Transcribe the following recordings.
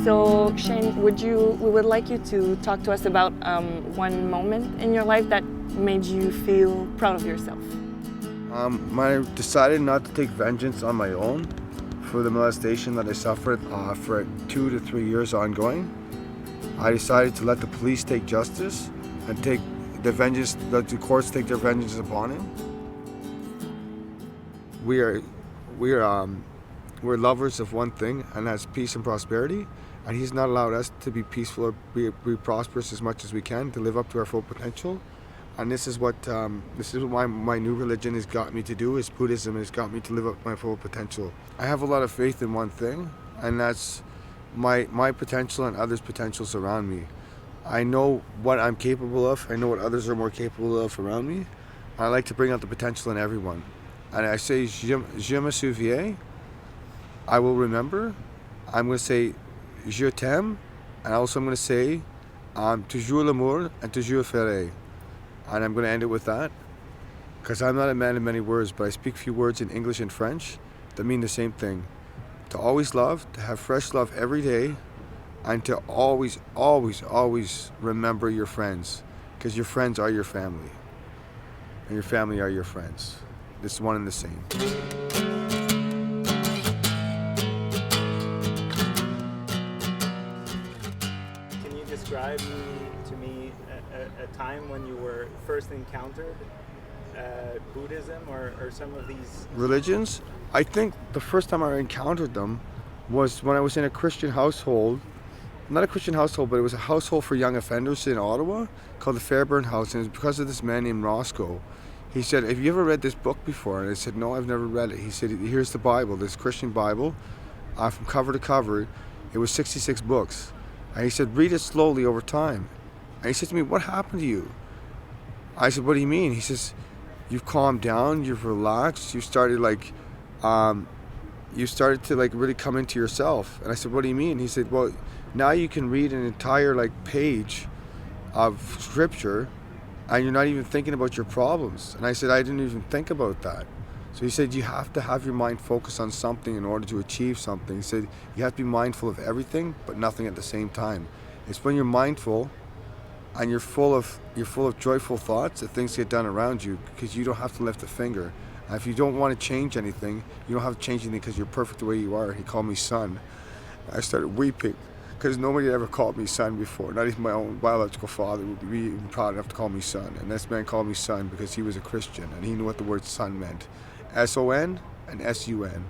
So Shane, we would like you to talk to us about one moment in your life that made you feel proud of yourself. When I decided not to take vengeance on my own for the molestation that I suffered for 2 to 3 years ongoing, I decided to let the police take justice and take the vengeance, let the courts take their vengeance upon him. We're lovers of one thing, and that's peace and prosperity. And he's not allowed us to be peaceful or be prosperous as much as we can, to live up to our full potential. And this is what my new religion has got me to do, is Buddhism has got me to live up to my full potential. I have a lot of faith in one thing, and that's my potential and others' potentials around me. I know what I'm capable of, I know what others are more capable of around me. I like to bring out the potential in everyone. And I say, je me souviens, I will remember. I'm going to say, je t'aime, and also I'm going to say, toujours l'amour and toujours ferai. And I'm going to end it with that, because I'm not a man of many words, but I speak few words in English and French that mean the same thing. To always love, to have fresh love every day, and to always, always, always remember your friends, because your friends are your family, and your family are your friends. It's one and the same. Can you describe to me a time when you were first encountered Buddhism or some of these religions? I think the first time I encountered them was when I was in a Christian household. Not a Christian household, but it was a household for young offenders in Ottawa called the Fairburn House, and it was because of this man named Roscoe. He said, "Have you ever read this book before?" And I said, "No, I've never read it." He said, "Here's the Bible, this Christian Bible, from cover to cover. It was 66 books." And he said, "Read it slowly over time." And he said to me, "What happened to you?" I said, "What do you mean?" He says, "You've calmed down, you've relaxed, you started to really come into yourself." And I said, "What do you mean?" He said, "Well, now you can read an entire page of scripture and you're not even thinking about your problems." And I said, "I didn't even think about that." So he said, "You have to have your mind focused on something in order to achieve something." He said, "You have to be mindful of everything but nothing at the same time." It's when you're mindful and you're full of joyful thoughts that things get done around you, because you don't have to lift a finger. And if you don't want to change anything, you don't have to change anything, because you're perfect the way you are. He called me son. I started weeping, because nobody had ever called me son before. Not even my own biological father would be even proud enough to call me son. And this man called me son because he was a Christian and he knew what the word son meant. S-O-N and S-U-N.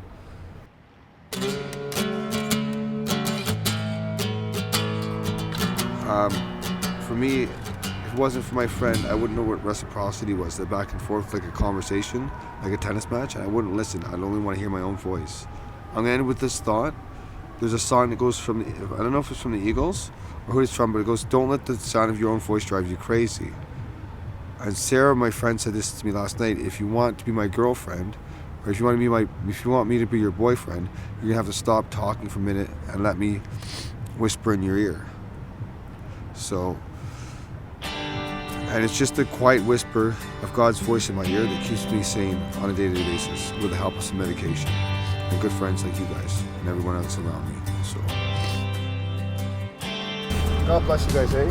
For me, if it wasn't for my friend, I wouldn't know what reciprocity was. The back and forth, like a conversation, like a tennis match, and I wouldn't listen. I'd only want to hear my own voice. I'm going to end with this thought. There's a song that goes from, I don't know if it's from the Eagles or who it's from, but it goes, "Don't let the sound of your own voice drive you crazy." And Sarah, my friend, said this to me last night: "If you want to be my girlfriend, or if you want me to be your boyfriend, you're gonna have to stop talking for a minute and let me whisper in your ear." So, and it's just a quiet whisper of God's voice in my ear that keeps me sane on a day-to-day basis, with the help of some medication and good friends like you guys and everyone else around me. So, God bless you guys, eh?